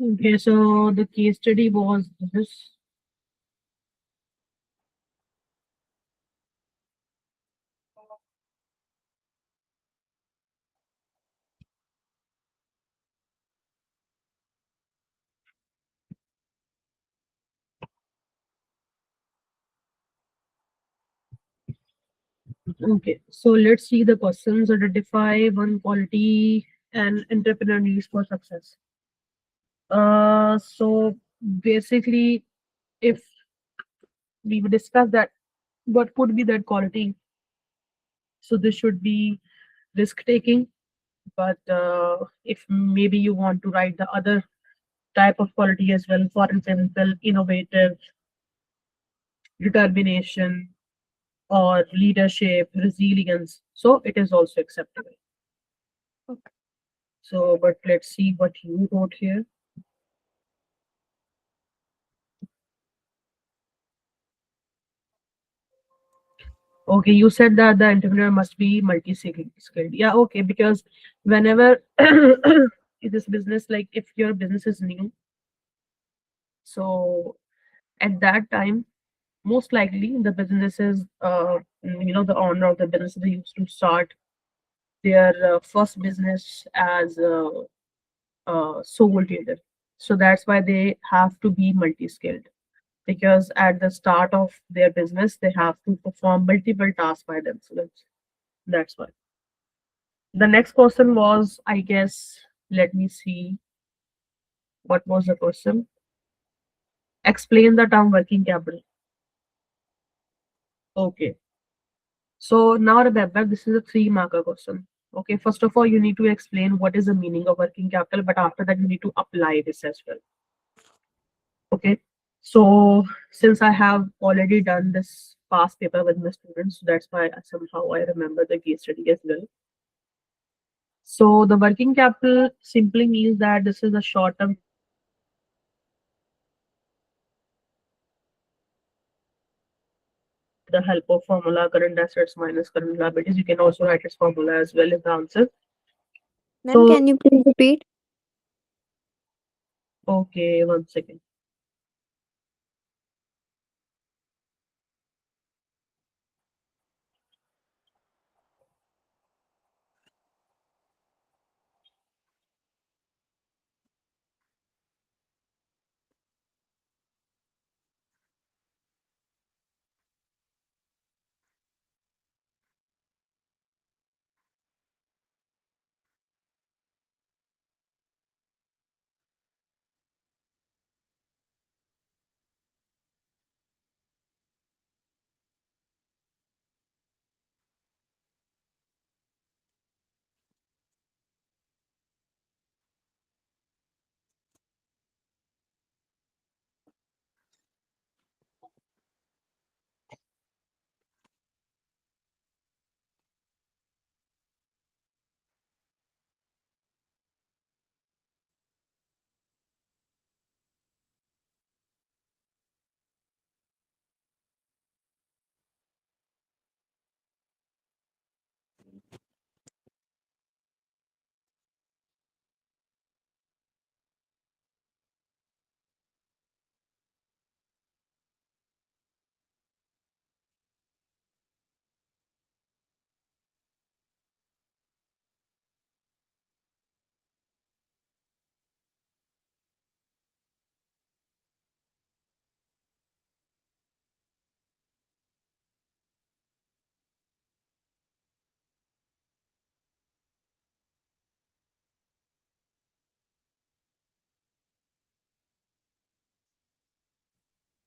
Okay, so the case study was this. Okay, so let's see the questions. Identify one quality an entrepreneur needs for success. So basically, if we would discuss that, what could be that quality? So this should be risk taking, but if maybe you want to write the other type of quality as well, for example, innovative, determination, or leadership, resilience, so it is also acceptable. Okay. So, but let's see what you wrote here. Okay, you said that the entrepreneur must be multi-skilled. Yeah, okay, because whenever this business, like if your business is new, so at that time, most likely the businesses, the owner of the business, they used to start their first business as sole trader. So that's why they have to be multi-skilled, because at the start of their business, they have to perform multiple tasks by themselves. That's why. The next question was, I guess, let me see, what was the question? Explain the term working capital. Okay. So now remember, this is a three-marker question. Okay, first of all, you need to explain what is the meaning of working capital, but after that, you need to apply this as well. Okay. So since I have already done this past paper with my students, so that's why somehow I remember the case study as well. So the working capital simply means that this is a short-term the help of formula current assets minus current liabilities. You can also write its formula as well as the answer. Ma'am, So can you please repeat? okay, one second.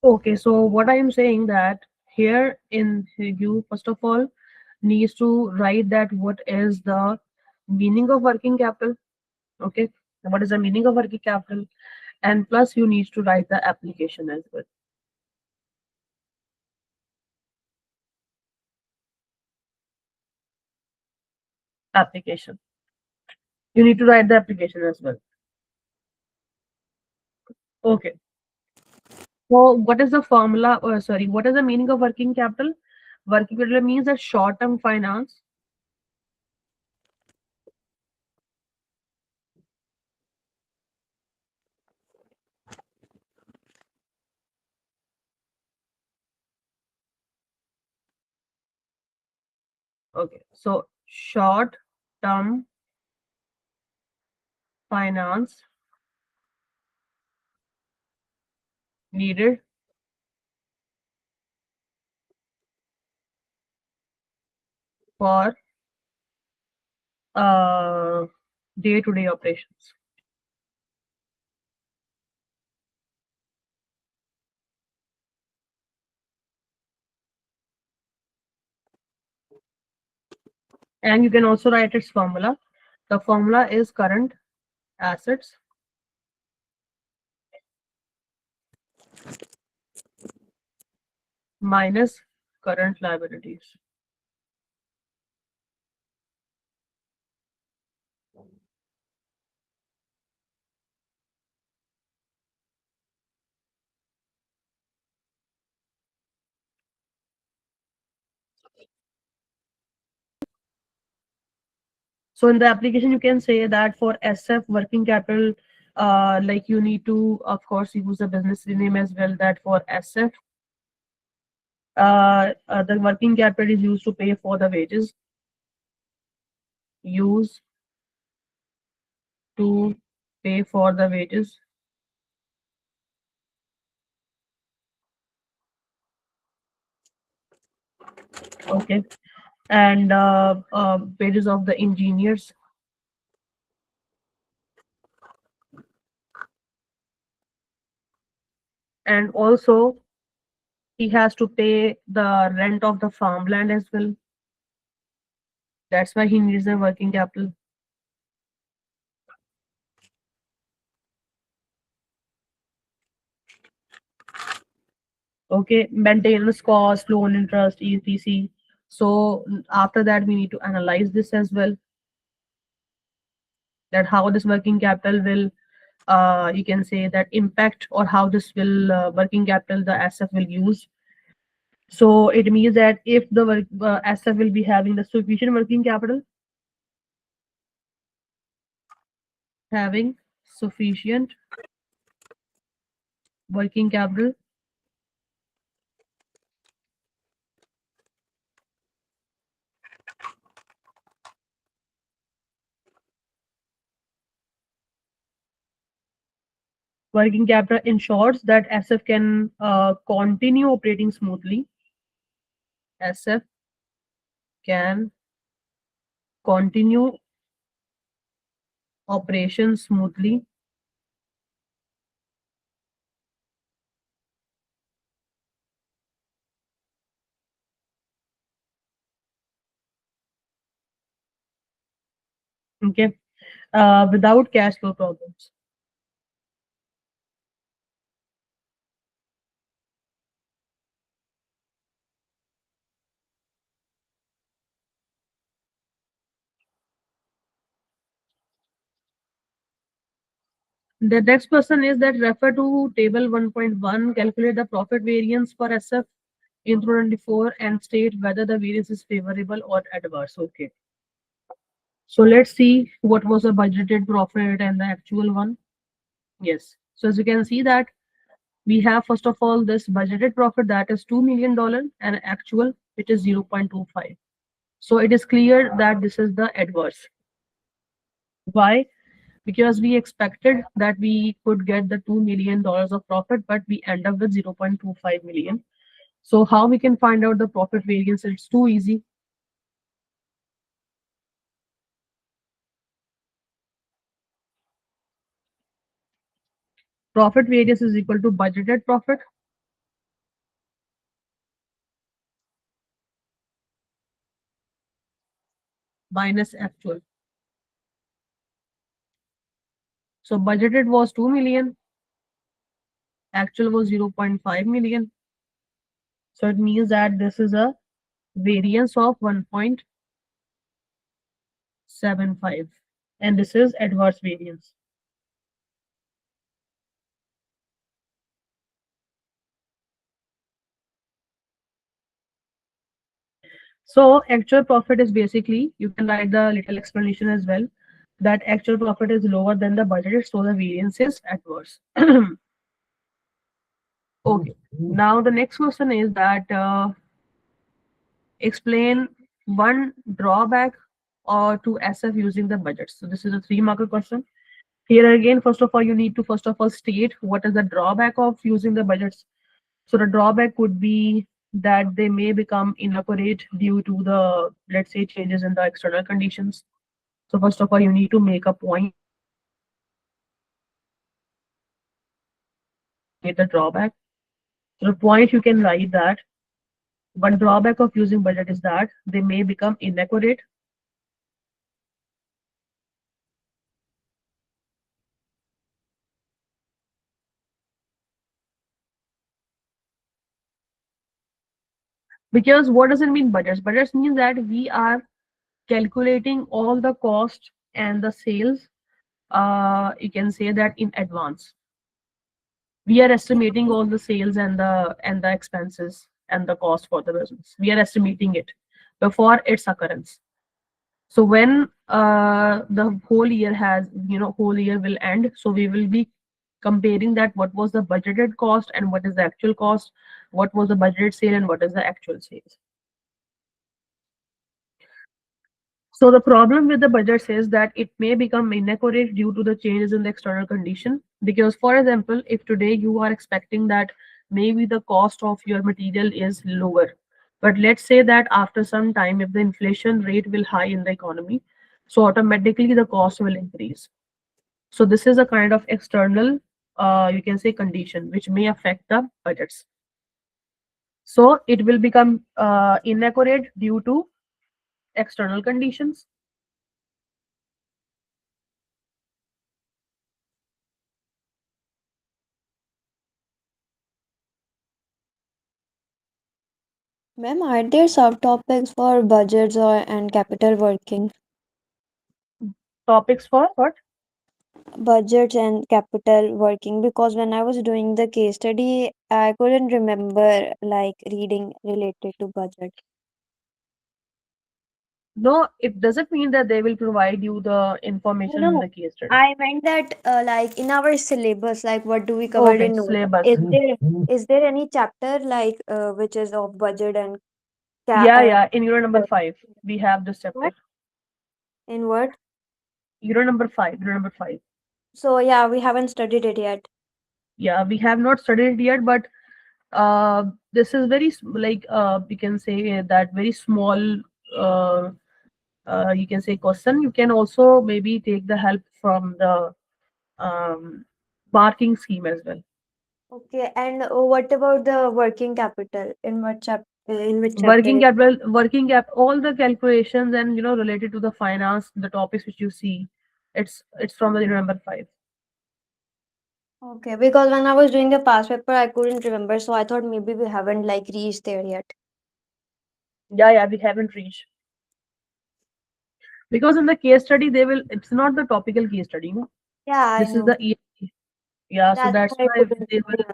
Okay, so what I am saying that here in you first of all needs to write that what is the meaning of working capital. Okay, what is the meaning of working capital, and plus you need to write the application as well. Application. You need to write the application as well. Okay. So what is the formula? Sorry, what is the meaning of working capital? Working capital means that short-term finance Okay, so short term finance needed for uh, day-to-day operations. And you can also write its formula. The formula is current assets minus current liabilities. So in the application, you can say that for SF working capital, like you need to, of course, use the business name as well. That for SF, the working capital is used to pay for the wages. Use to pay for the wages. Okay, and wages of the engineers, and also he has to pay the rent of the farmland as well. That's why he needs the working capital. Okay, maintenance cost, loan interest, etc. So after that, we need to analyze this as well. That how this working capital will, you can say that impact, or how this will working capital the SF will use. So it means that if the SF will be having the sufficient working capital, having sufficient working capital, working capital ensures that SF can continue operating smoothly. SF can continue operation smoothly. Okay, without cash flow problems. The next person is that refer to table 1.1, calculate the profit variance for SF in 2024 and state whether the variance is favorable or adverse. Okay. So let's see what was the budgeted profit and the actual one. Yes. So as you can see that we have first of all this budgeted profit that is $2 million and actual which is 0.25. So it is clear that this is the adverse. Why? Because we expected that we could get the $2 million of profit, but we end up with 0.25 million. So how we can find out the profit variance? It's too easy. Profit variance is equal to budgeted profit minus actual. So budgeted was 2 million, actual was 0.5 million. So it means that this is a variance of 1.75 and this is adverse variance. So actual profit is basically, you can write the little explanation as well, that actual profit is lower than the budgeted, so the variance is adverse. Okay, now the next question is that explain one drawback or to SF using the budgets. So this is a three marker question. Here again, first of all, you need to first of all state what is the drawback of using the budgets. So the drawback would be that they may become inaccurate due to the, let's say, changes in the external conditions. So first of all, you need to make a point to state the drawback. So the point you can write that one drawback of using budget is that they may become inaccurate because what does it mean budgets? Budgets means that we are calculating all the cost and the sales. You can say that in advance. We are estimating all the sales and the expenses and the cost for the business. We are estimating it before its occurrence. So when the whole year has, whole year will end, so we will be comparing that what was the budgeted cost and what is the actual cost, what was the budgeted sale and what is the actual sales. So the problem with the budgets is that it may become inaccurate due to the changes in the external condition. Because, for example, if today you are expecting that maybe the cost of your material is lower, but let's say that after some time, if the inflation rate will high in the economy, so automatically the cost will increase. So this is a kind of external, you can say, condition which may affect the budgets. So it will become inaccurate due to external conditions. Ma'am, are there subtopics for budgets or and capital working? Topics for what? Budgets and capital working, because when I was doing the case study, I couldn't remember like reading related to budget. No, it doesn't mean that they will provide you the information in No, the case study. I meant that like in our syllabus, like what do we cover Okay, in notes? syllabus. Is there any chapter like which is of budget and Yeah, yeah. In unit number what? 5, we have this chapter. What? In what? Unit number 5. Unit number 5. So yeah, we haven't studied it yet. Yeah, we have not studied it yet, but this is very like you can say that very small. Uh, you can say question. You can also maybe take the help from the um, marking scheme as well. Okay, and what about the working capital? In which chapter? Working cap, all the calculations and related to the finance, the topics which you see, it's from the unit number 5. Okay, because when I was doing the past paper, I couldn't remember, so I thought maybe we haven't like reached there yet. Yeah, yeah, we haven't reached because in the case study they will. It's not the topical case study, Yeah, I this is know. the yeah. So That's that's why I why couldn't. they will. Yeah,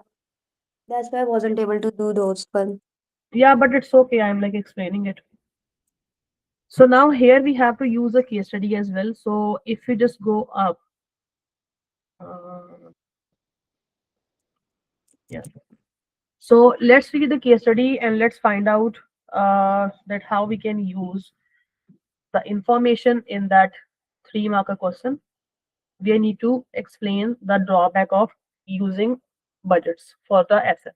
that's why I wasn't able to do those one. Yeah, but it's okay. I'm like explaining it. So now here we have to use a case study as well. So if you just go up, uh, yeah. So let's read the case study and let's find out that how we can use the information in that three marker question. We need to explain the drawback of using budgets for the SF.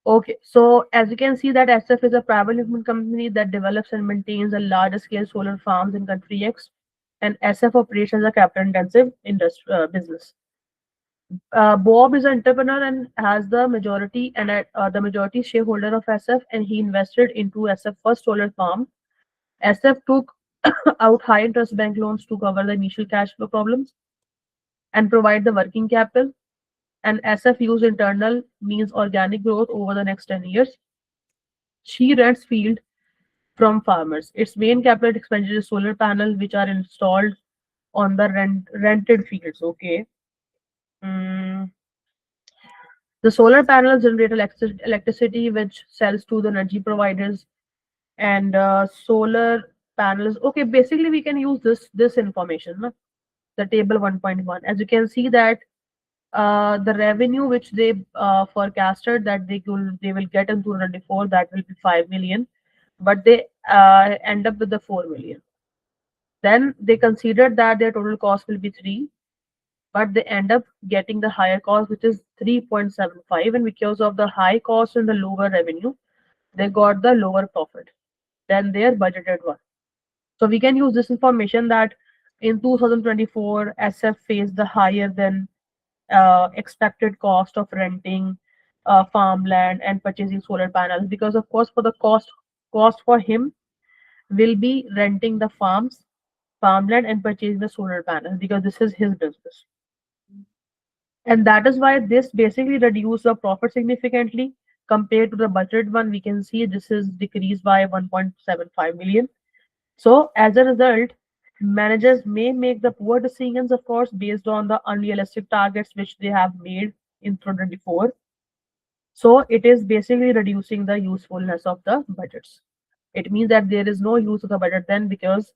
Okay, so as you can see that SF is a private limited company that develops and maintains a large scale solar farms in country X, and SF operates as a capital intensive industry business. Bob is an entrepreneur and has the majority shareholder of SF, and he invested into SF first solar farm. SF took out high interest bank loans to cover the initial cash flow problems and provide the working capital. And SF used internal means organic growth over the next 10 years. She rents field from farmers. Its main capital expenditure is solar panels, which are installed on the rented fields. Okay. Mm. The solar panels generate electricity, which sells to the energy providers. And solar panels. Okay, basically we can use this information, no? The table 1.1. As you can see that the revenue which they forecasted that they will get in 2024, that will be 5 million. but they end up with the 4 million. Then they considered that their total cost will be 3, but they end up getting the higher cost, which is 3.75. And because of the high cost and the lower revenue, they got the lower profit than their budgeted one. So we can use this information that in 2024, SF faced the higher than expected cost of renting farmland and purchasing solar panels, because of course for the cost for him will be renting the farmland and purchasing the solar panels, because this is his business. And that is why this basically reduced the profit significantly compared to the budget one. We can see this is decreased by 1.75 million. So as a result, managers may make the poor decisions, of course, based on the unrealistic targets which they have made in 2024. So it is basically reducing the usefulness of the budgets. It means that there is no use of the budget then, because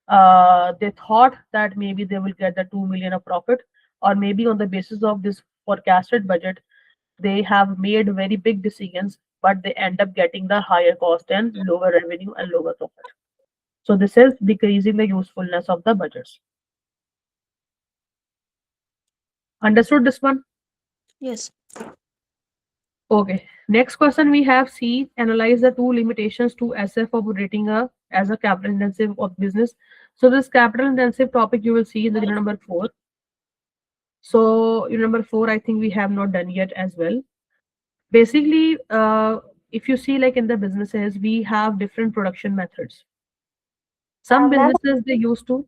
they thought that maybe they will get the 2 million of profit, or maybe on the basis of this forecasted budget, they have made very big decisions, but they end up getting the higher cost and lower revenue and lower profit. So this is decreasing the usefulness of the budgets. Understood this one? Yes. Okay. Next question we have C. Analyze the two limitations to SF of operating as a capital intensive of business. So this capital intensive topic you will see in the unit number 4. So unit number 4, I think we have not done yet as well. Basically, if you see like in the businesses, we have different production methods. Some Ma'am, businesses they used to,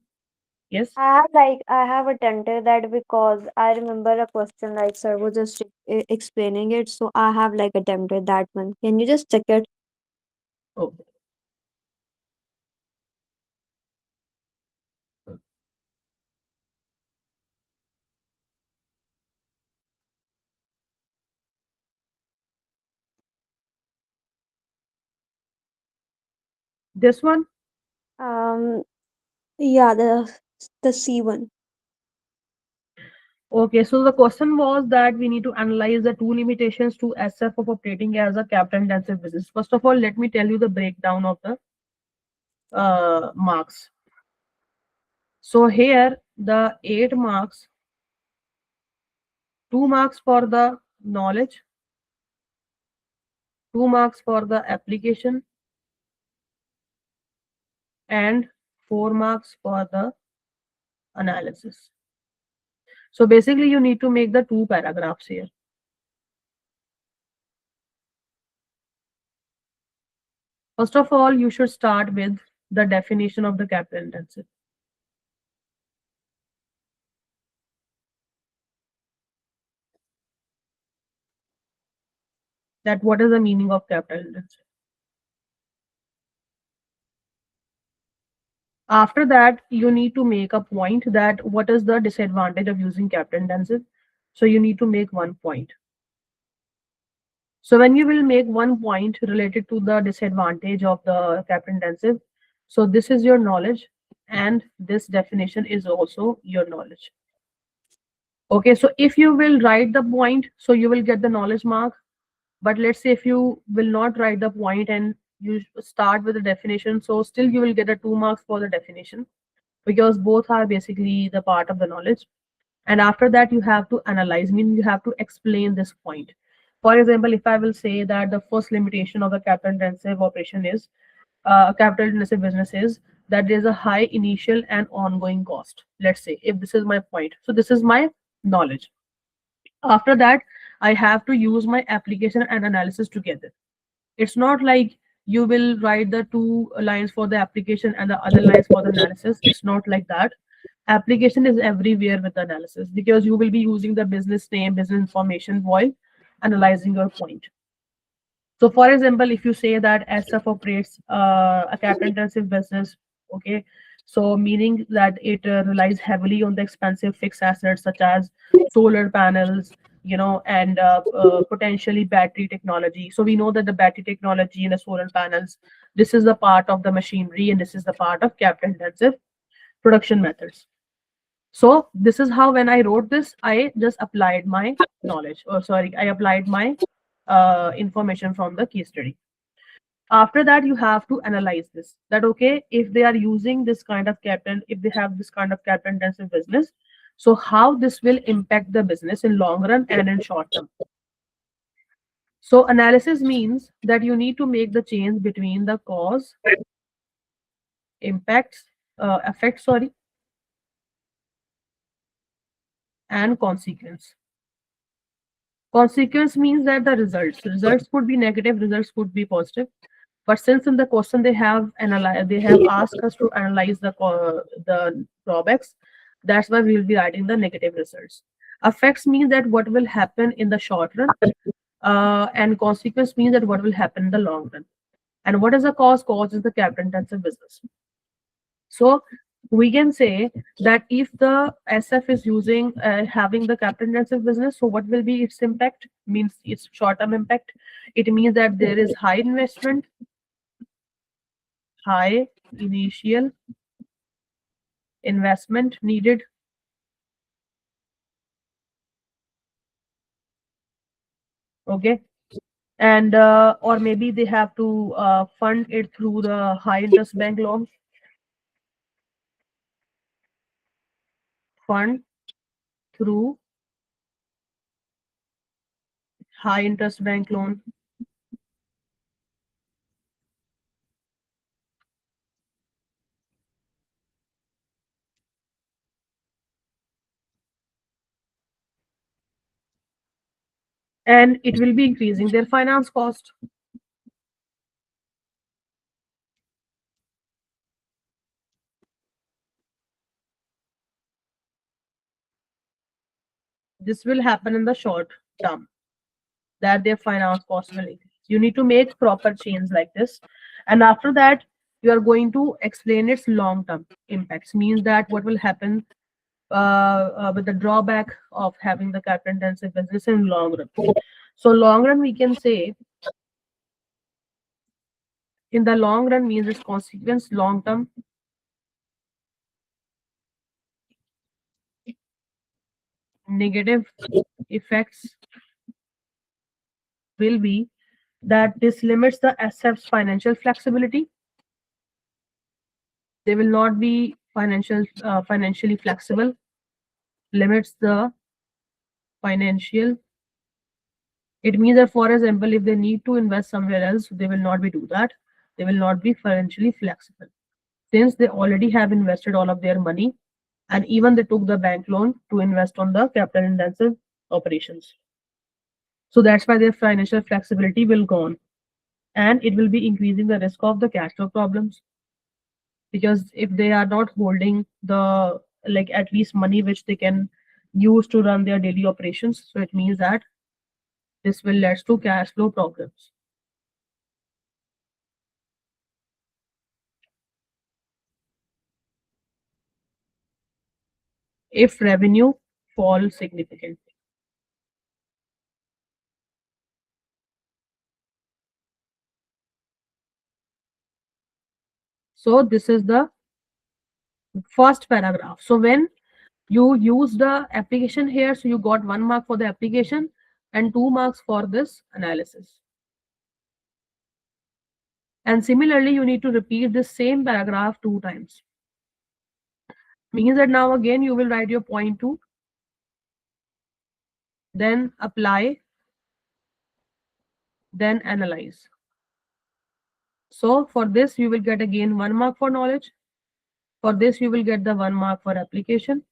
yes. I have attempted that because I remember a question like sir was just explaining it, so I have like attempted that one. Can you just check it? Oh, this one. Um, yeah, the C one. Okay, so the question was that we need to analyze the two limitations to SF of operating as a capital intensive business. First of all, let me tell you the breakdown of the marks. So here the 8 marks, 2 marks for the knowledge, 2 marks for the application, and 4 marks for the analysis. So basically you need to make the 2 paragraphs here. First of all, you should start with the definition of the capital intensive. That what is the meaning of capital intensive. After that, you need to make a point that what is the disadvantage of using capital intensive. So you need to make one point. So when you will make one point related to the disadvantage of the capital intensive, so this is your knowledge, and this definition is also your knowledge. Okay, so if you will write the point, so you will get the knowledge mark. But let's say if you will not write the point and you start with the definition, so still you will get a 2 marks for the definition, because both are basically the part of the knowledge. And after that you have to analyze, meaning you have to explain this point. For example, if I will say that the first limitation of the capital intensive operation is capital intensive business is that there's a high initial and ongoing cost. Let's say if this is my point, so this is my knowledge. After that, I have to use my application and analysis together. It's not like you will write the 2 lines for the application and the other lines for the analysis. It's not like that. Application is everywhere with the analysis, because you will be using the business name, business information while analyzing your point. So for example, if you say that SF operates a capital intensive business, okay, so meaning that it relies heavily on the expensive fixed assets such as solar panels, and potentially battery technology. So we know that the battery technology and the solar panels, this is the part of the machinery, and this is the part of capital intensive production methods. So this is how when I wrote this, I just applied my knowledge, or sorry, I applied my information from the case study. After that, you have to analyze this, that okay, if they are using this kind of capital, if they have this kind of capital intensive business, so how this will impact the business in long run and in short term. So analysis means that you need to make the change between the cause, impacts, effect, sorry, and consequence. Consequence means that the results could be negative, results could be positive. But since in the question they have asked us to analyze the drawbacks, that's why we will be writing the negative results. Effects means that what will happen in the short run, and consequence means that what will happen in the long run. And what is the cause? Cause is the capital intensive business. So we can say that if the SF is using having the capital intensive business, so what will be its impact? Means its short term impact. It means that there is high investment, high initial investment needed. Okay. And or maybe they have to fund it through the high interest bank loan, fund through high interest bank loan. And it will be increasing their finance cost. This will happen in the short term, that their finance cost will increase. You need to make proper change like this. And after that, you are going to explain its long term impacts. Means that what will happen with the drawback of having the capital intensive business in long run. So long run, we can say in the long run means its consequence, long term negative effects will be that this limits the SF's financial flexibility. They will not be financially flexible. Limits the financial. It means that, for example, if they need to invest somewhere else, they will not be do that. They will not be financially flexible since they already have invested all of their money, and even they took the bank loan to invest on the capital intensive operations. So that's why their financial flexibility will go on, and it will be increasing the risk of the cash flow problems, because if they are not holding the like at least money which they can use to run their daily operations, so it means that this will lead to cash flow problems. If revenue falls significantly. So this is the first paragraph. So when you use the application here, so you got 1 mark for the application and 2 marks for this analysis. And similarly, you need to repeat this same paragraph 2 times. Means that now again you will write your point 2, then apply, then analyze. So for this you will get again 1 mark for knowledge. For this you will get the 1 mark for application.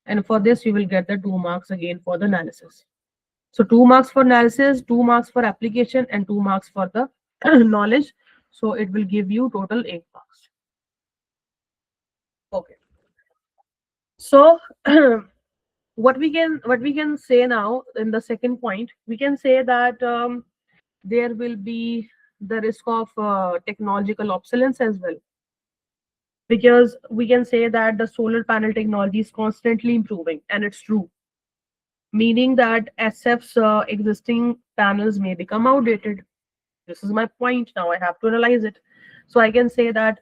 And for this you will get the 2 marks again for the analysis. So 2 marks for analysis, 2 marks for application, and 2 marks for the knowledge. So it will give you total 8 marks. Okay. So what we can say now in the second point, we can say that there will be the risk of technological obsolescence as well, because we can say that the solar panel technology is constantly improving, and it's true, meaning that SF's existing panels may become outdated. This is my point. Now I have to analyze it. So I can say that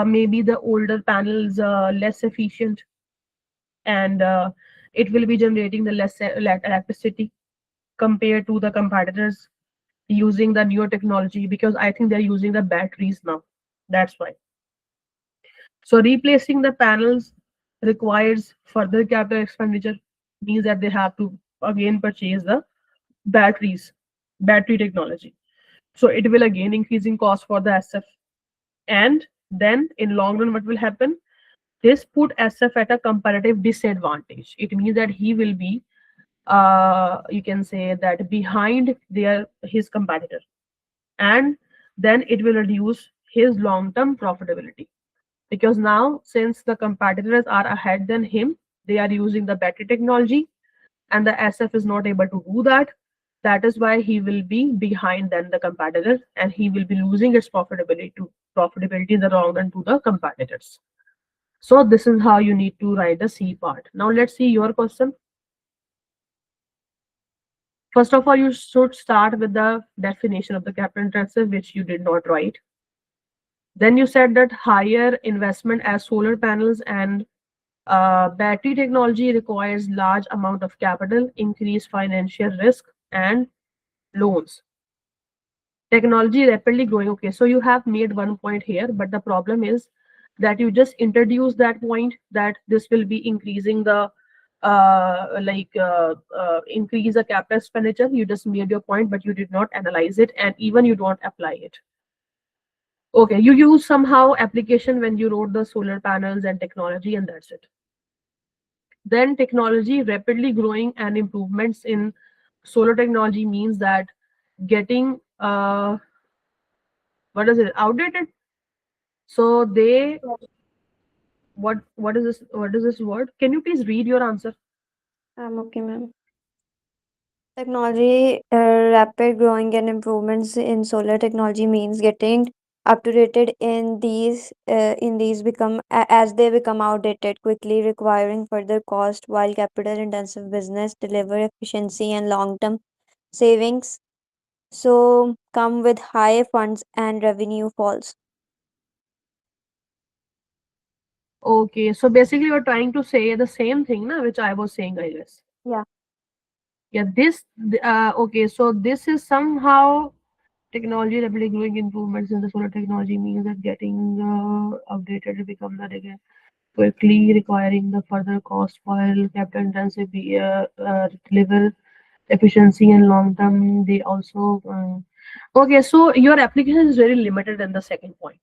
maybe the older panels less efficient, and it will be generating the less electricity compared to the competitors. using the newer technology, because I think they're using the batteries now. That's why. So replacing the panels requires further capital expenditure, means that they have to again purchase the batteries, battery technology. So it will again increasing cost for the SF. And then in long run, what will happen? This put SF at a comparative disadvantage. It means that he will be, you can say that behind their his competitor, and then it will reduce his long term profitability, because now since the competitors are ahead than him, they are using the battery technology, and the SF is not able to do that. That is why he will be behind than the competitor, and he will be losing its profitability in the long run to the competitors. So this is how you need to write the C part. Now let's see your question. First of all, you should start with the definition of the capital intensive, which you did not write. Then you said that higher investment as solar panels and battery technology requires large amount of capital, increased financial risk, and loans. Technology rapidly growing. Okay, so you have made one point here, but the problem is that you just introduced that point that this will be increasing the increase the capital expenditure. You just made your point, but you did not analyze it, and even you don't apply it. Okay, you use somehow application when you wrote the solar panels and technology, and that's it. Then technology rapidly growing and improvements in solar technology means that getting what is it, outdated. So they, what is this word? Can you please read your answer? I'm okay, ma'am. Technology, rapid growing and improvements in solar technology means getting up to date in these become as they become outdated quickly, requiring further cost, while capital intensive business deliver efficiency and long term savings. So come with high funds and revenue falls. Okay, so basically you're trying to say the same thing, na, which I was saying, I guess. Yeah. Yeah, okay, so this is somehow technology rapidly growing improvements in the solar technology means that getting updated to become that again quickly, requiring the further cost while capital intensive deliver efficiency and long term. They also okay, so your application is very limited in the second point.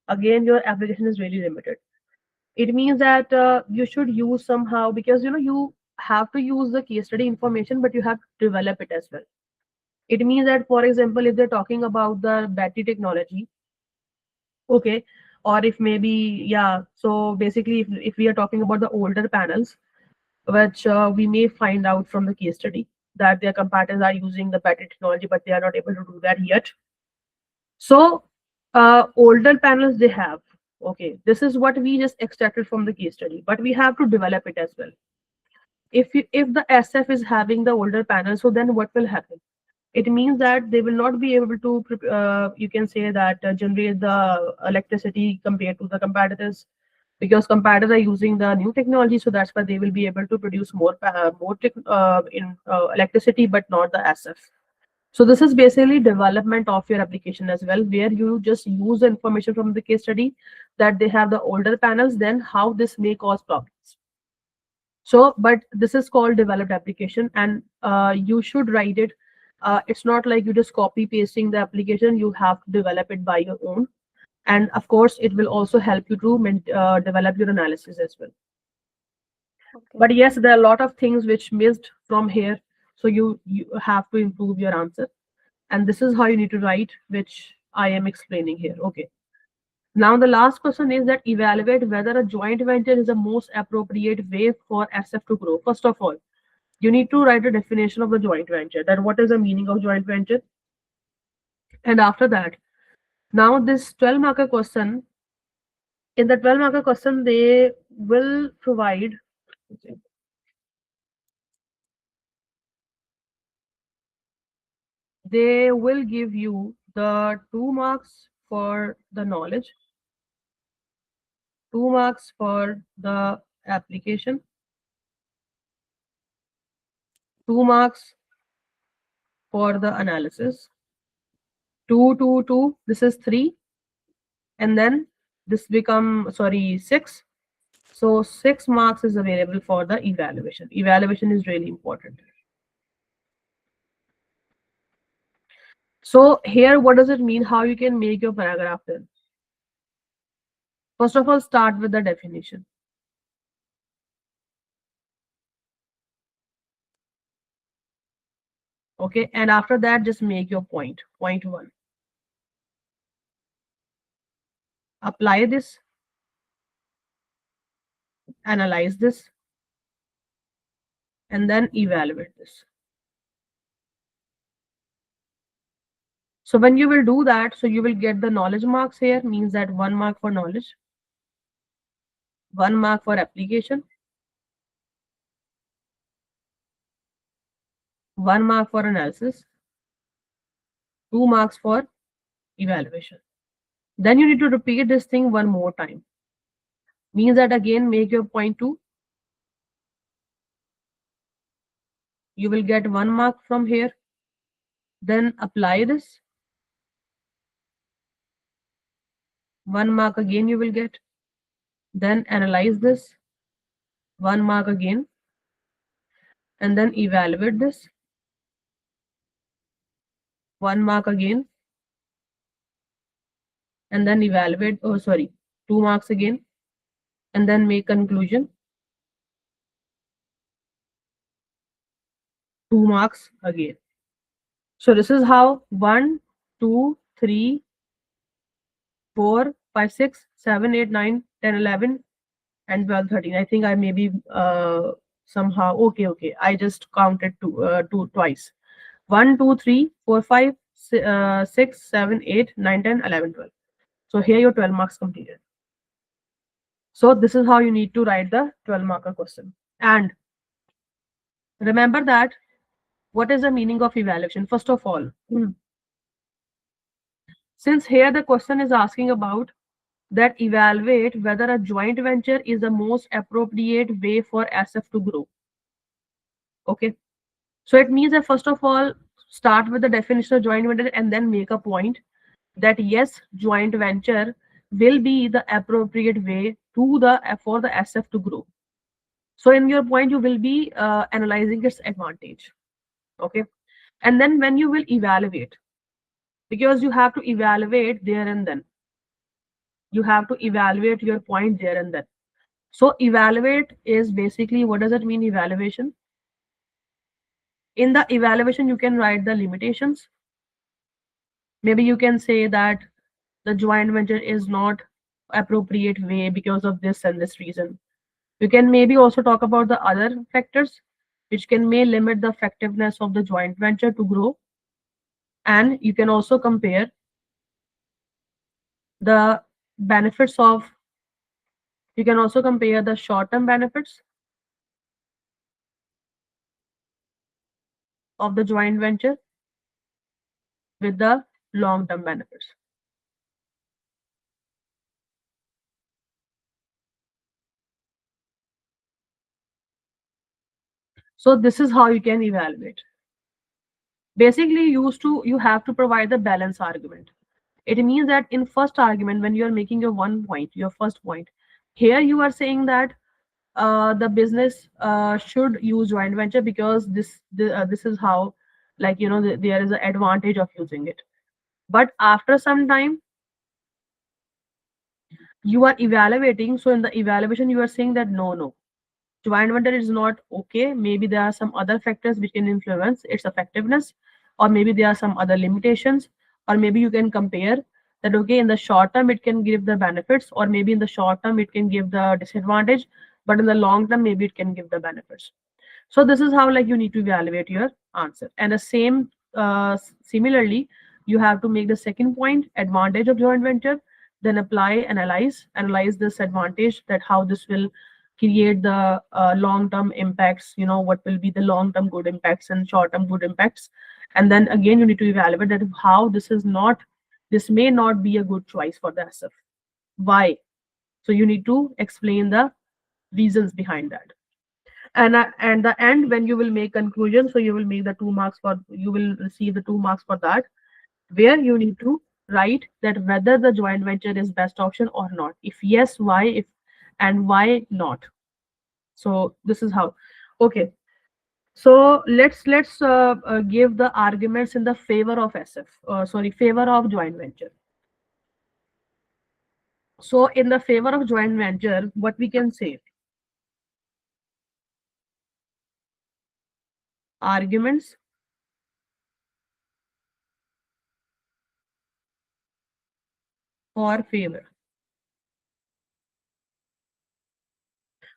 Again, your application is really limited. It means that you should use somehow, because you have to use the case study information, but you have to develop it as well. It means that, for example, if they're talking about the battery technology, okay, or if maybe, yeah, so basically if we are talking about the older panels, which we may find out from the case study that their competitors are using the battery technology, but they are not able to do that yet. So older panels they have, okay, this is what we just extracted from the case study, but we have to develop it as well. If the SF is having the older panel, so then what will happen? It means that they will not be able to you can say that generate the electricity compared to the competitors, because competitors are using the new technology, so that's why they will be able to produce more electricity, but not the SF. So this is basically development of your application as well, where you just use the information from the case study that they have the older panels, then how this may cause problems. So, but this is called developed application, and you should write it. It's not like you just copy pasting the application. You have to develop it by your own, and of course, it will also help you to develop your analysis as well. Okay. But yes, there are a lot of things which missed from here, so you have to improve your answer, and this is how you need to write, which I am explaining here. Okay. Now the last question is that evaluate whether a joint venture is the most appropriate way for SF to grow. First of all, you need to write a definition of the joint venture, that what is the meaning of joint venture. And after that, now this 12 marker question, in the 12 marker question, they will give you the 2 marks for the knowledge, 2 marks for the application, 2 marks for the analysis, 2, 2, 2, this is 3, and then this become, sorry, 6. So 6 marks is available for the evaluation. Evaluation is really important. So here, what does it mean? How you can make your paragraph then? First of all, start with the definition. Okay, and after that, just make your point. Point 1. Apply this, analyze this, and then evaluate this. So when you will do that, so you will get the knowledge marks here, means that 1 mark for knowledge, 1 mark for application, 1 mark for analysis, 2 marks for evaluation. Then you need to repeat this thing one more time. Means that again make your point 2. You will get 1 mark from here. Then apply this. 1 mark again you will get. Then analyze this. 1 mark again. And then evaluate this. 1 mark again. And then evaluate, oh sorry, 2 marks again. And then make conclusion. 2 marks again. So this is how 1, 2, 3, 4, 5, 6, 7, 8, 9, 10, 11, and 12, 13. I think I maybe somehow, okay. I just counted two twice. 1, 2, 3, 4, 5, 6, 7, 8, 9, 10, 11, 12. So here your 12 marks completed. So this is how you need to write the 12 marker question. And remember that what is the meaning of evaluation? First of all, since here the question is asking about that evaluate whether a joint venture is the most appropriate way for SF to grow. Okay. So it means that first of all, start with the definition of joint venture and then make a point that yes, joint venture will be the appropriate way to the for the SF to grow. So in your point, you will be analyzing its advantage. Okay. And then when you will evaluate, because you have to evaluate there and then. You have to evaluate your point there and then. So evaluate is basically, what does it mean, evaluation? In the evaluation, you can write the limitations. Maybe you can say that the joint venture is not appropriate way because of this and this reason. You can maybe also talk about the other factors which may limit the effectiveness of the joint venture to grow. And you can also compare the benefits of, you can also compare the short-term benefits of the joint venture with the long-term benefits. So this is how you can evaluate. Basically, you have to provide the balance argument. It means that in first argument, when you are making your one point, your first point, here you are saying that the business should use joint venture because this is how, like, there is an advantage of using it. But after some time, you are evaluating. So in the evaluation, you are saying that no, joint venture is not okay. Maybe there are some other factors which can influence its effectiveness, or maybe there are some other limitations, or maybe you can compare that, okay, in the short term it can give the benefits, or maybe in the short term it can give the disadvantage, but in the long term maybe it can give the benefits. So this is how, like, you need to evaluate your answer. And the same similarly, you have to make the second point, advantage of joint venture, then apply, analyze this advantage, that how this will create the long-term impacts, what will be the long-term good impacts and short-term good impacts. And then again you need to evaluate that how this may not be a good choice for the SF. Why? So you need to explain the reasons behind that. And the end, when you will make conclusion, so you will make the 2 marks for, you will receive the 2 marks for that. where you need to write that whether the joint venture is best option or not. If yes, why, if and why not. So this is how. Okay. So let's give the arguments in the favor of SF. Sorry, favor of joint venture. So in the favor of joint venture, what we can say? Arguments for favor.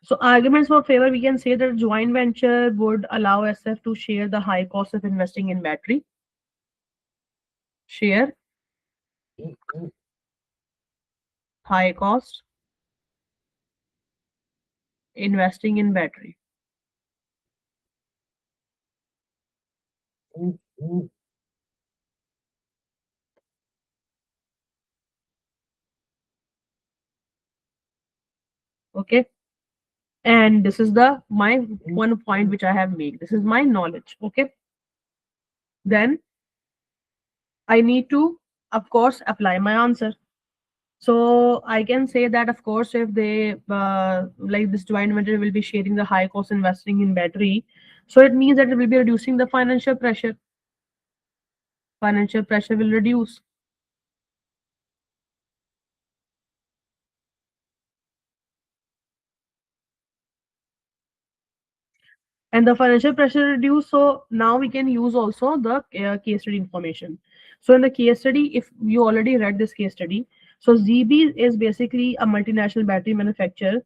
So arguments for favor, we can say that joint venture would allow SF to share the high cost of investing in battery, share high cost investing in battery. Okay. And this is the my one point which I have made. This is my knowledge. Okay. Then I need to, of course, apply my answer. So I can say that, of course, if they like this joint venture will be sharing the high cost investing in battery, so it means that it will be reducing the financial pressure. Financial pressure will reduce, and the financial pressure reduce. So now we can use also the case study information. So in the case study, if you already read this case study, so ZB is basically a multinational battery manufacturer.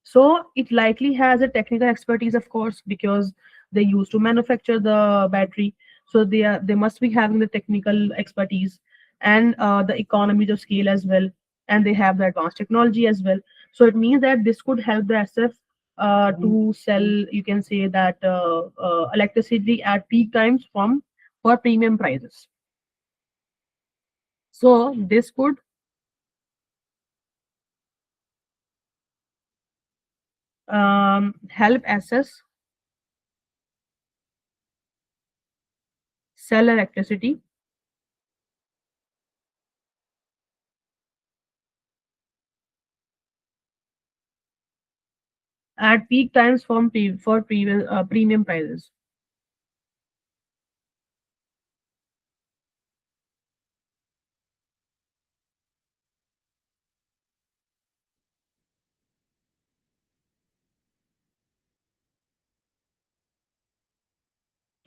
So it likely has a technical expertise, of course, because they used to manufacture the battery. So they must be having the technical expertise and the economies of scale as well, and they have the advanced technology as well. So it means that this could help the SF to sell. You can say that electricity at peak times from for premium prices. So this could help SS sell electricity at peak times for premium prices.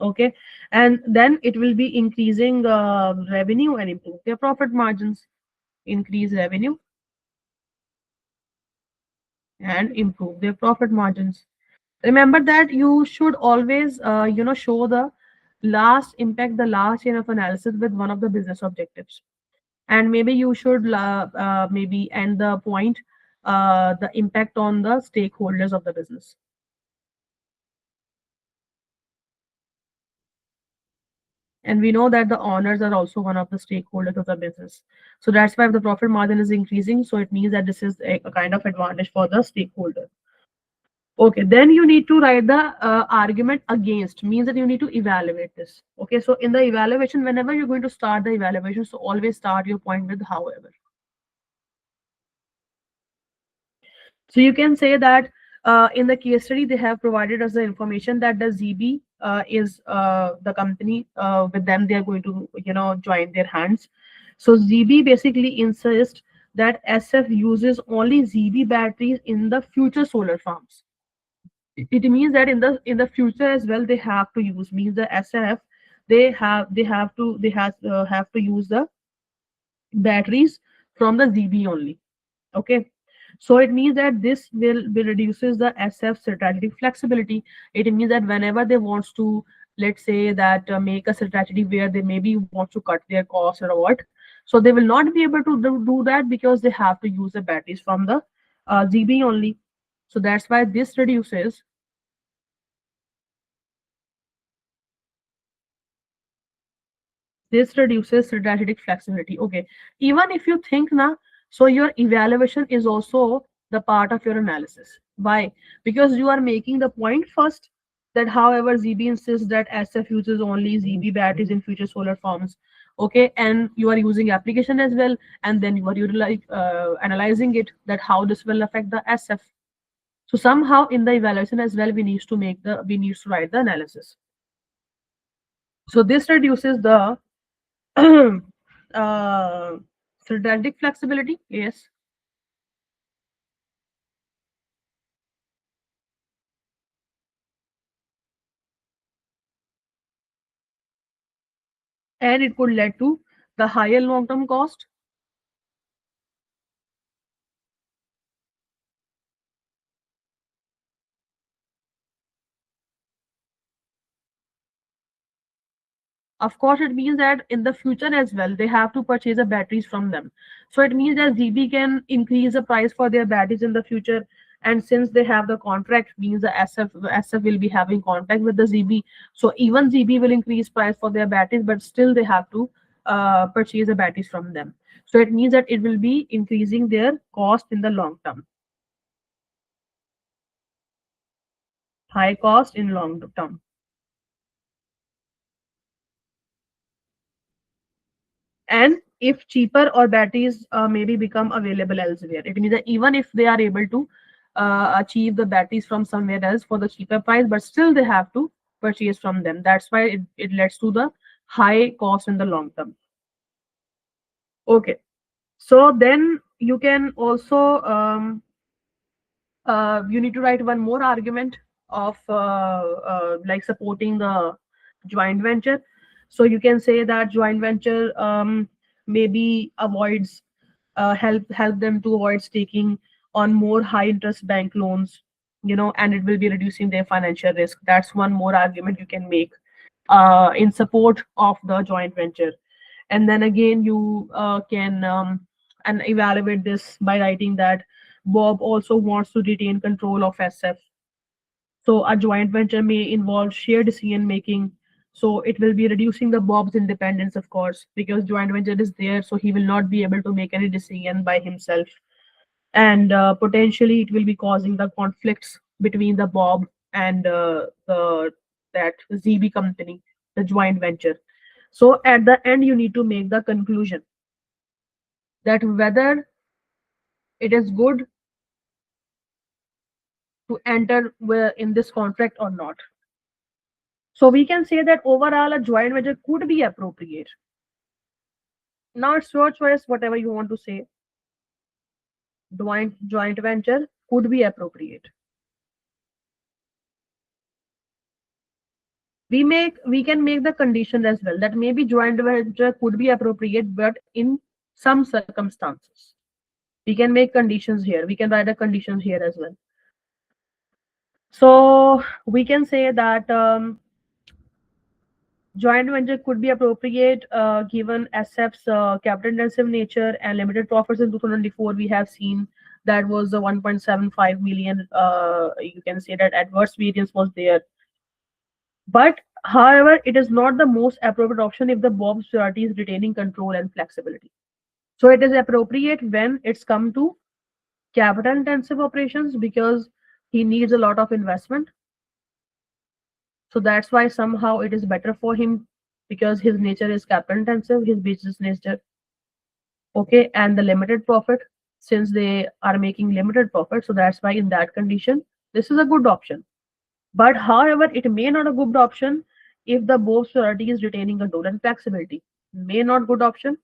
Okay, and then it will be increasing revenue and improve their profit margins. Increase revenue and improve their profit margins. Remember that you should always show the last impact, the last chain of analysis with one of the business objectives, and maybe you should maybe end the point, the impact on the stakeholders of the business. And we know that the owners are also one of the stakeholders of the business. So that's why if the profit margin is increasing, so it means that this is a kind of advantage for the stakeholder. Okay, then you need to write the argument against, means that you need to evaluate this. Okay, so in the evaluation, whenever you're going to start the evaluation, so always start your point with however. So you can say that in the case study, they have provided us the information that the ZB is the company. With them, they are going to join their hands. So ZB basically insists that SF uses only ZB batteries in the future solar farms. It means that in the future as well they have to use, means the SF they have to use the batteries from the ZB only. Okay, so it means that this will reduces the SF strategic flexibility. It means that whenever they wants to, let's say that make a strategy where they maybe want to cut their costs or what, so they will not be able to do that because they have to use the batteries from the ZB only. So that's why this reduces strategic flexibility. Okay, even if you think now, so your evaluation is also the part of your analysis. Why? Because you are making the point first, that however ZB insists that SF uses only ZB batteries in future solar farms. Okay, and you are using application as well, and then you are analyzing it, that how this will affect the SF. So somehow in the evaluation as well, we need to write the analysis. So this reduces the uh, strategic flexibility. Yes, and it could lead to the higher long-term cost. Of course, it means that in the future as well, they have to purchase the batteries from them. So it means that ZB can increase the price for their batteries in the future. And since they have the contract, means the SF will be having contact with the ZB. So even ZB will increase price for their batteries, but still they have to purchase the batteries from them. So it means that it will be increasing their cost in the long term, high cost in long term. And if cheaper or batteries maybe become available elsewhere, it means that even if they are able to achieve the batteries from somewhere else for the cheaper price, but still they have to purchase from them. That's why it leads to the high cost in the long term. Okay, so then you can also you need to write one more argument of like supporting the joint venture. So you can say that joint venture maybe avoids help them to avoid taking on more high interest bank loans, and it will be reducing their financial risk. That's one more argument you can make in support of the joint venture. And then again you can and evaluate this by writing that Bob also wants to retain control of SF. So a joint venture may involve shared decision making. So it will be reducing the Bob's independence, of course, because joint venture is there, so he will not be able to make any decision by himself. And potentially it will be causing the conflicts between the Bob and the that ZB company, the joint venture. So at the end, you need to make the conclusion that whether it is good to enter in this contract or not. So we can say that overall a joint venture could be appropriate. Now it's your choice, whatever you want to say. Joint venture could be appropriate. We can make the condition as well that maybe joint venture could be appropriate, but in some circumstances. We can make conditions here. We can write the conditions here as well. So we can say that joint venture could be appropriate given SF's capital intensive nature and limited profits in 2024. We have seen that was the 1.75 million. You can say that adverse variance was there. But however, it is not the most appropriate option if the Bob's priority is retaining control and flexibility. So it is appropriate when it's come to capital intensive operations because he needs a lot of investment. So that's why somehow it is better for him because his nature is capital intensive, his business nature. Okay, and the limited profit, since they are making limited profit, so that's why in that condition, this is a good option. But however, it may not a good option if the both priority is retaining control and flexibility. May not good option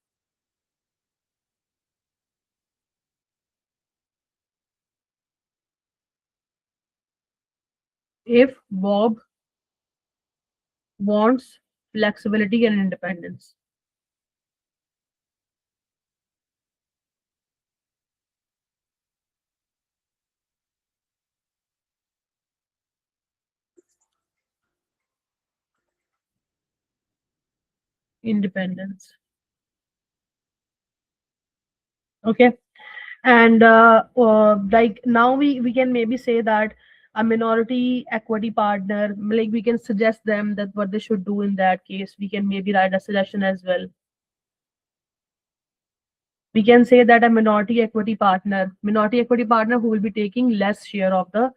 if Bob wants flexibility and independence. Independence. Okay. And like now we can maybe say that a minority equity partner, like we can suggest them that what they should do in that case. We can maybe write a suggestion as well. We can say that a minority equity partner who will be taking less share of the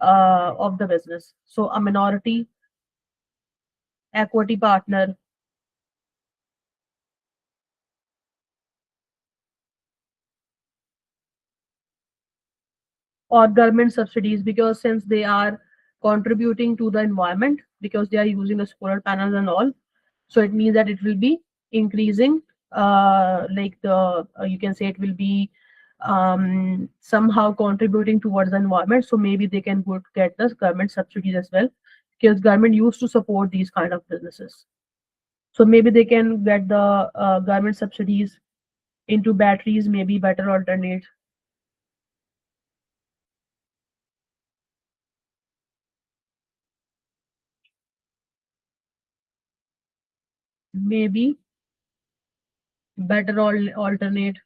of the business. So a minority, equity partner, or government subsidies, because since they are contributing to the environment, because they are using the solar panels and all, so it means that it will be increasing, like the you can say it will be somehow contributing towards the environment, so maybe they can get the government subsidies as well, because government used to support these kind of businesses. So maybe they can get the government subsidies into batteries, maybe better alternate, maybe better alternate.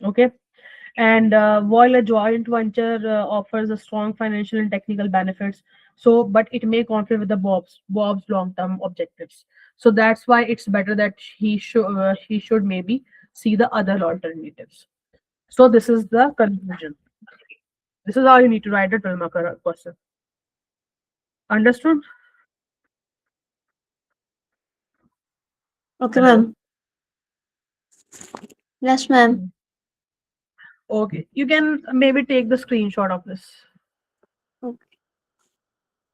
Okay. And while a joint venture offers a strong financial and technical benefits, so but it may conflict with the Bob's long term objectives. So that's why it's better that he should maybe see the other alternatives. So this is the conclusion. This is how you need to write a 12 marker question. Understood? Okay, Hello. ma'am. Yes, ma'am. Mm. Okay, you can maybe take the screenshot of this Okay.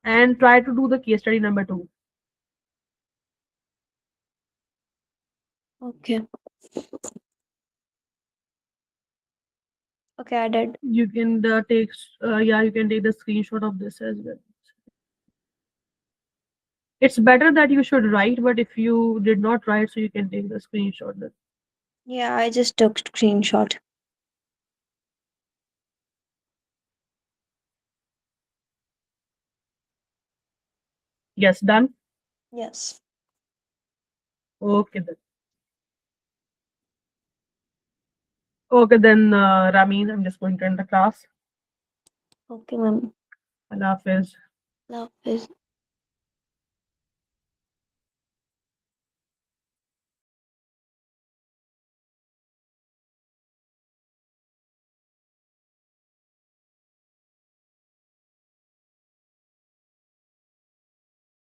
and try to do the case study number 2. Okay. Okay, I did. You can yeah, you can take the screenshot of this as well. It's better that you should write, but if you did not write, so you can take the screenshot then. Yeah, I just took screenshot. Yes, done. Yes. Okay then. Okay then, Ramin, I'm just going to end the class. Okay, ma'am. Allah Hafiz. Love is